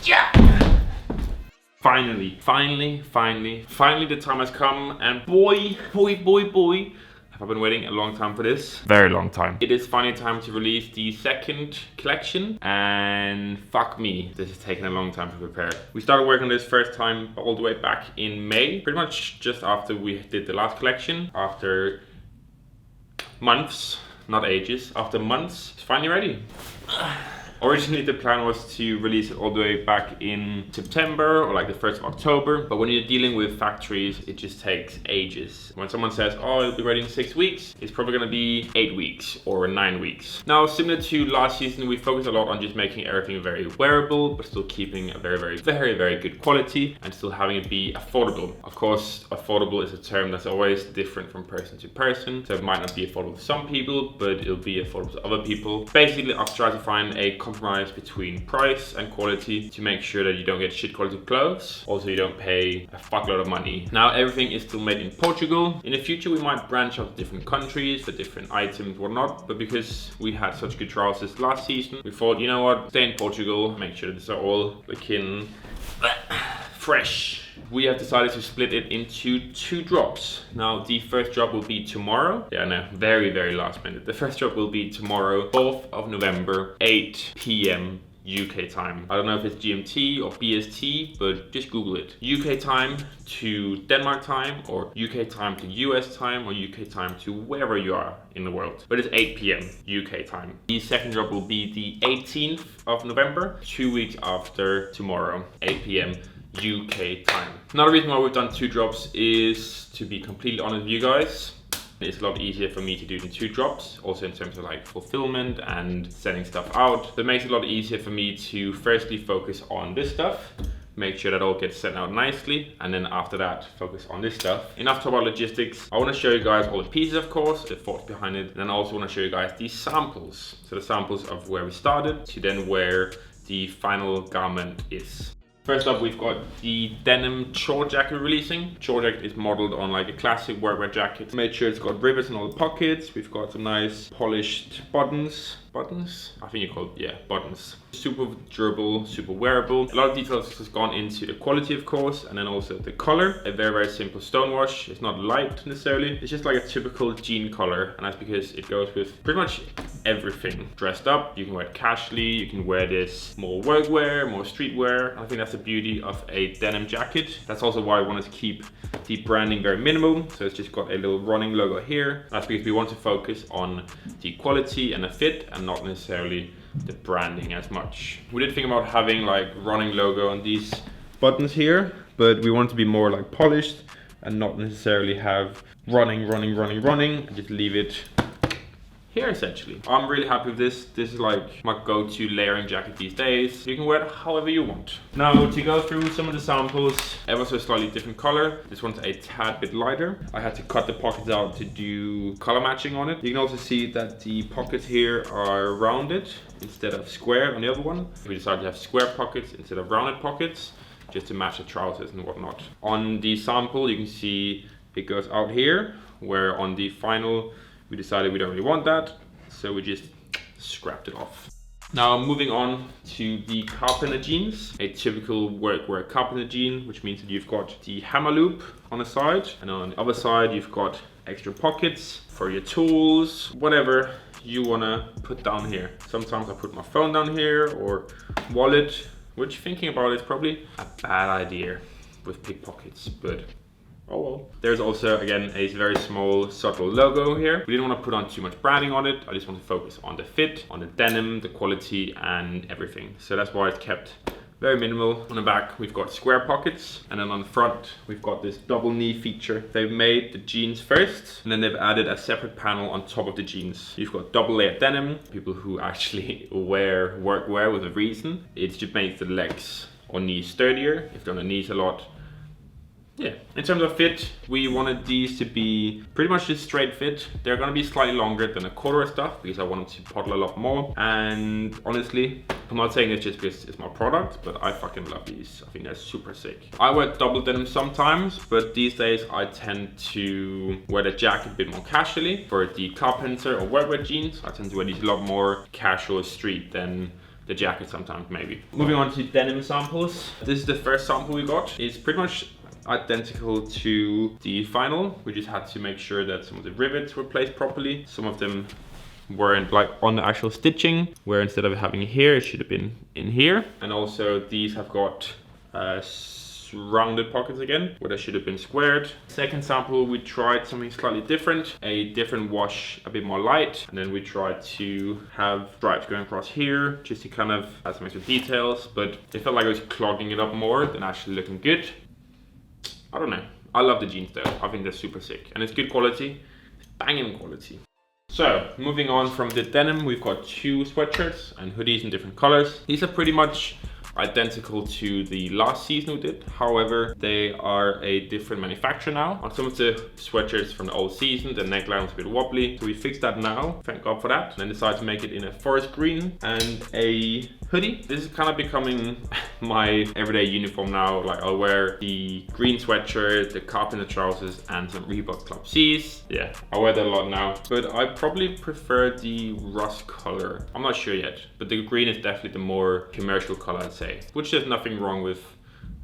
Yeah! Finally, the time has come, and boy, have I been waiting a long time for this. Very long time. It is finally time to release the second collection, and fuck me, this has taken a long time to prepare. We started working on this first time all the way back in May, pretty much just after we did the last collection. After months, not ages, after months, it's finally ready. Originally the plan was to release it all the way back in September or like the 1st of October, but when you're dealing with factories, it just takes ages. When someone says, oh, it'll be ready in 6 weeks, it's probably gonna be 8 weeks or 9 weeks. Now, similar to last season, we focused a lot on just making everything very wearable, but still keeping a very good quality and still having it be affordable. Of course, affordable is a term that's always different from person to person, so it might not be affordable to some people, but it'll be affordable to other people. Basically, I've tried to find a compromise between price and quality to make sure that you don't get shit quality clothes. Also, you don't pay a fuckload of money. Now, everything is still made in Portugal. In the future, we might branch out to different countries for different items or not, but because we had such good trousers last season, we thought, you know what, stay in Portugal, make sure these are all looking fresh. We have decided to split it into 2 drops. Now, the first drop will be tomorrow. Yeah, no, very last minute. The first drop will be tomorrow, 4th of November, 8 p.m. UK time. I don't know if it's GMT or BST, but just Google it. UK time to Denmark time, or UK time to US time, or UK time to wherever you are in the world. But it's 8 p.m. UK time. The second drop will be the 18th of November, 2 weeks after tomorrow, 8 p.m. UK time. Another reason why we've done 2 drops is, to be completely honest with you guys, it's a lot easier for me to do it in 2 drops, also in terms of like fulfillment and sending stuff out. So it makes it a lot easier for me to firstly focus on this stuff, make sure that all gets sent out nicely, and then after that focus on this stuff. Enough talk about logistics. I want to show you guys all the pieces, of course, the thoughts behind it, and then I also want to show you guys the samples. So the samples of where we started to then where the final garment is. First up, we've got the denim short jacket releasing. Short jacket is modeled on like a classic workwear jacket. Made sure it's got rivets in all the pockets. We've got some nice polished buttons. I think you call it, yeah, buttons. Super durable, super wearable. A lot of details has gone into the quality, of course, and then also the color. A very simple stone wash. It's not light necessarily. It's just like a typical jean color, and that's because it goes with pretty much everything. Dressed up, you can wear it casually, you can wear this more workwear, more streetwear. I think that's the beauty of a denim jacket. That's also why I wanted to keep the branding very minimal. So it's just got a little running logo here. That's because we want to focus on the quality and the fit, and not necessarily the branding as much. We did think about having like running logo on these buttons here, but we want to be more like polished and not necessarily have running, and just leave it here essentially. I'm really happy with this. This is like my go-to layering jacket these days. You can wear it however you want. Now, to go through some of the samples, ever so slightly different color. This one's a tad bit lighter. I had to cut the pockets out to do color matching on it. You can also see that the pockets here are rounded instead of square on the other one. We decided to have square pockets instead of rounded pockets, just to match the trousers and whatnot. On the sample, you can see it goes out here, where on the final, we decided we don't really want that, so we just scrapped it off. Now, moving on to the carpenter jeans, a typical workwear carpenter jean, which means that you've got the hammer loop on the side, and on the other side you've got extra pockets for your tools, whatever you wanna put down here. Sometimes I put my phone down here or wallet, which, thinking about it, is probably a bad idea with big pockets, but oh well. There's also, again, a very small, subtle logo here. We didn't want to put on too much branding on it. I just want to focus on the fit, on the denim, the quality, and everything. So that's why it's kept very minimal. On the back, we've got square pockets. And then on the front, we've got this double knee feature. They've made the jeans first, and then they've added a separate panel on top of the jeans. You've got double layered denim. People who actually wear workwear with a reason. It just makes the legs or knees sturdier. If they're on the knees a lot, yeah. In terms of fit, we wanted these to be pretty much just straight fit. They're gonna be slightly longer than the corduroy stuff because I wanted to puddle a lot more. And honestly, I'm not saying this just because it's my product, but I fucking love these. I think they're super sick. I wear double denim sometimes, but these days I tend to wear the jacket a bit more casually. For the carpenter or workwear jeans, I tend to wear these a lot more casual street than the jacket sometimes maybe. Moving on to denim samples. This is the first sample we got. It's pretty much identical to the final. We just had to make sure that some of the rivets were placed properly. Some of them weren't like on the actual stitching, where instead of having here, it should have been in here. And also these have got rounded pockets again, where they should have been squared. Second sample, we tried something slightly different, a different wash, a bit more light, and then we tried to have stripes going across here, just to kind of add some extra details, but it felt like it was clogging it up more than actually looking good. I don't know. I love the jeans though. I think they're super sick, and it's good quality. It's banging quality. So moving on from the denim, we've got two sweatshirts and hoodies in different colors. These are pretty much identical to the last season we did. However, they are a different manufacturer now. On some of the sweatshirts from the old season, the neckline was a bit wobbly, so we fixed that now. Thank God for that. And then decided to make it in a forest green and a hoodie. This is kind of becoming my everyday uniform now. Like, I'll wear the green sweatshirt, the carpenter trousers, and some Reebok Club C's. Yeah, I wear that a lot now, but I probably prefer the rust color. I'm not sure yet, but the green is definitely the more commercial color, I'd say, which there's nothing wrong with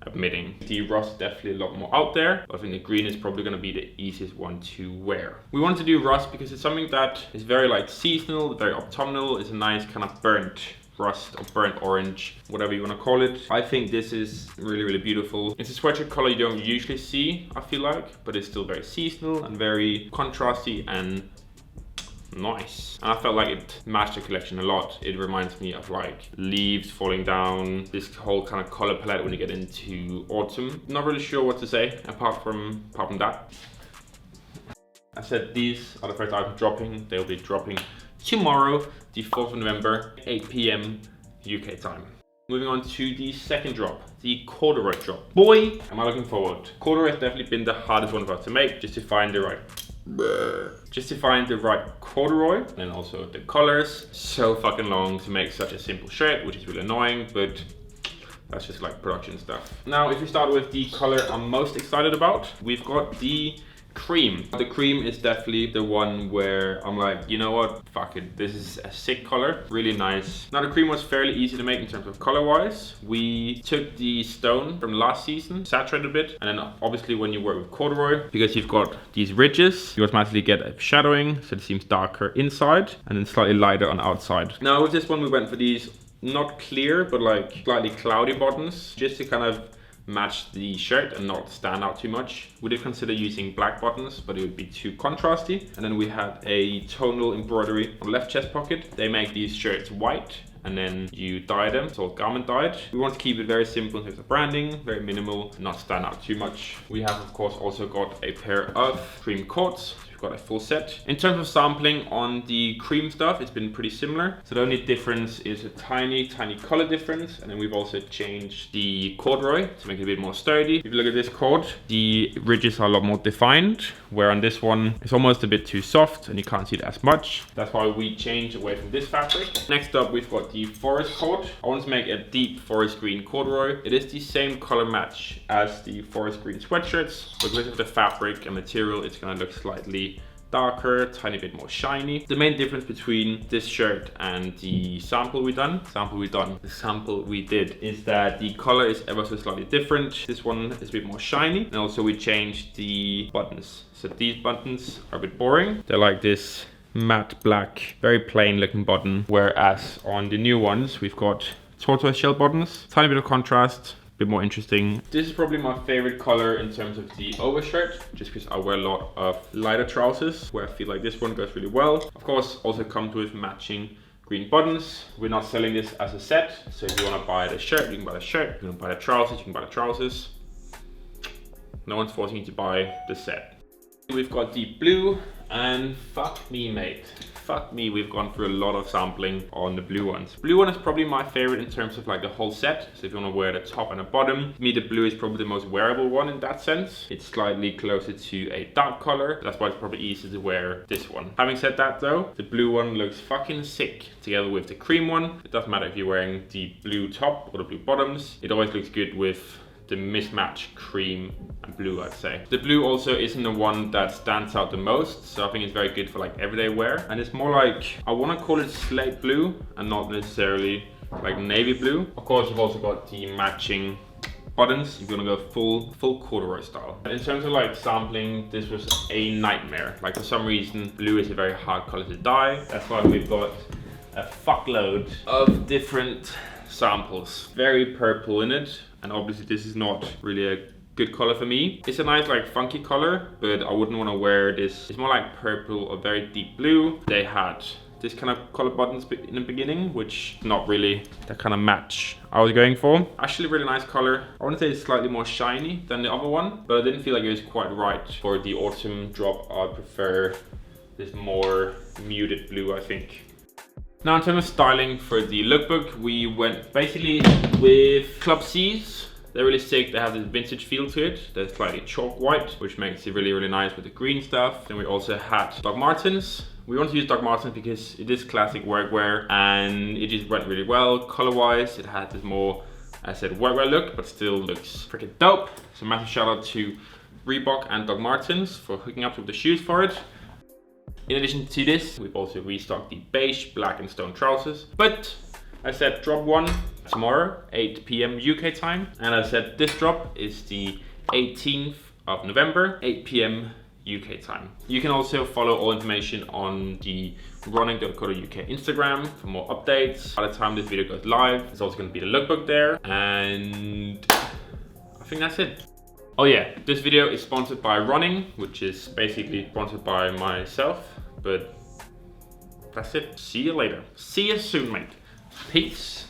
admitting. The rust is definitely a lot more out there, but I think the green is probably going to be the easiest one to wear. We wanted to do rust because it's something that is very like seasonal, very autumnal. It's a nice kind of burnt rust or burnt orange, whatever you want to call it. I think this is really, really beautiful. It's a sweatshirt color you don't usually see, I feel like, but it's still very seasonal and very contrasty and nice. And I felt like it matched the collection a lot. It reminds me of like leaves falling down, this whole kind of color palette when you get into autumn. Not really sure what to say apart from that. I said these are the first items dropping. They'll be dropping tomorrow, the 4th of November, 8 p.m. UK time. Moving on to the second drop, the Corduroy drop. Boy, am I looking forward. Corduroy has definitely been the hardest one for us to make, just to find the right corduroy, and also the colors. So fucking long to make such a simple shirt, which is really annoying, but that's just like production stuff. Now, if we start with the color I'm most excited about, we've got the cream. The cream is definitely the one where I'm like, you know what, fuck it, this is a sick color, really nice. Now the cream was fairly easy to make in terms of color wise. We took the stone from last season, saturated a bit, and then obviously when you work with corduroy, because you've got these ridges, you automatically get a shadowing, so it seems darker inside and then slightly lighter on outside. Now with this one we went for these not clear but like slightly cloudy buttons, just to kind of match the shirt and not stand out too much. We did consider using black buttons, but it would be too contrasty. And then we had a tonal embroidery on the left chest pocket. They make these shirts white and then you dye them, so garment dyed. We want to keep it very simple in terms of branding, very minimal, not stand out too much. We have of course also got a pair of cream cords. Got a full set. In terms of sampling on the cream stuff, it's been pretty similar. So the only difference is a tiny color difference. And then we've also changed the corduroy to make it a bit more sturdy. If you look at this cord, the ridges are a lot more defined, where on this one, it's almost a bit too soft and you can't see it as much. That's why we changed away from this fabric. Next up, we've got the forest cord. I want to make a deep forest green corduroy. It is the same color match as the forest green sweatshirts, but because of the fabric and material, it's gonna look slightly darker, tiny bit more shiny. The main difference between this shirt and the sample we did is that the color is ever so slightly different. This one is a bit more shiny, and also we changed the buttons. So these buttons are a bit boring. They're like this matte black, very plain looking button, whereas on the new ones we've got tortoise shell buttons, tiny bit of contrast, bit more interesting. This is probably my favorite color in terms of the overshirt, just because I wear a lot of lighter trousers where I feel like this one goes really well. Of course, also comes with matching green buttons. We're not selling this as a set, so if you want to buy the shirt, you can buy the shirt. If you want to buy the trousers, you can buy the trousers. No one's forcing you to buy the set. We've got the blue, and fuck me, mate. Fuck me, we've gone through a lot of sampling on the blue ones. Blue one is probably my favorite in terms of like the whole set. So if you want to wear the top and the bottom, to me the blue is probably the most wearable one in that sense. It's slightly closer to a dark color. That's why it's probably easier to wear this one. Having said that though, the blue one looks fucking sick together with the cream one. It doesn't matter if you're wearing the blue top or the blue bottoms. It always looks good with the mismatch cream and blue, I'd say. The blue also isn't the one that stands out the most, so I think it's very good for like everyday wear. And it's more like, I want to call it slate blue and not necessarily like navy blue. Of course, you've also got the matching buttons. You're gonna go full corduroy style. And in terms of like sampling, this was a nightmare. Like for some reason, blue is a very hard color to dye. That's why we've got a fuckload of different samples. Very purple in it, and obviously this is not really a good color for me. It's a nice like funky color, but I wouldn't want to wear this. It's more like purple or very deep blue. They had this kind of color buttons in the beginning, which not really the kind of match I was going for. Actually really nice color. I want to say it's slightly more shiny than the other one, but I didn't feel like it was quite right for the autumn drop. I prefer this more muted blue, I think. Now in terms of styling for the lookbook, we went basically with Club C's. They're really sick. They have this vintage feel to it. They're slightly chalk white, which makes it really nice with the green stuff. Then we also had Doc Martens. We want to use Doc Martens because it is classic workwear and it just went really well. Color-wise, it had this more, as I said, workwear look, but still looks freaking dope. So massive shout out to Reebok and Doc Martens for hooking up with the shoes for it. In addition to this, we've also restocked the beige, black and stone trousers. But I said drop one tomorrow, 8 p.m. UK time. And I said this drop is the 18th of November, 8 p.m. UK time. You can also follow all information on the running.co.uk Instagram for more updates. By the time this video goes live, there's also going to be the lookbook there. And I think that's it. Oh yeah, this video is sponsored by Running, which is basically sponsored by myself, but that's it. See you later. See you soon, mate. Peace.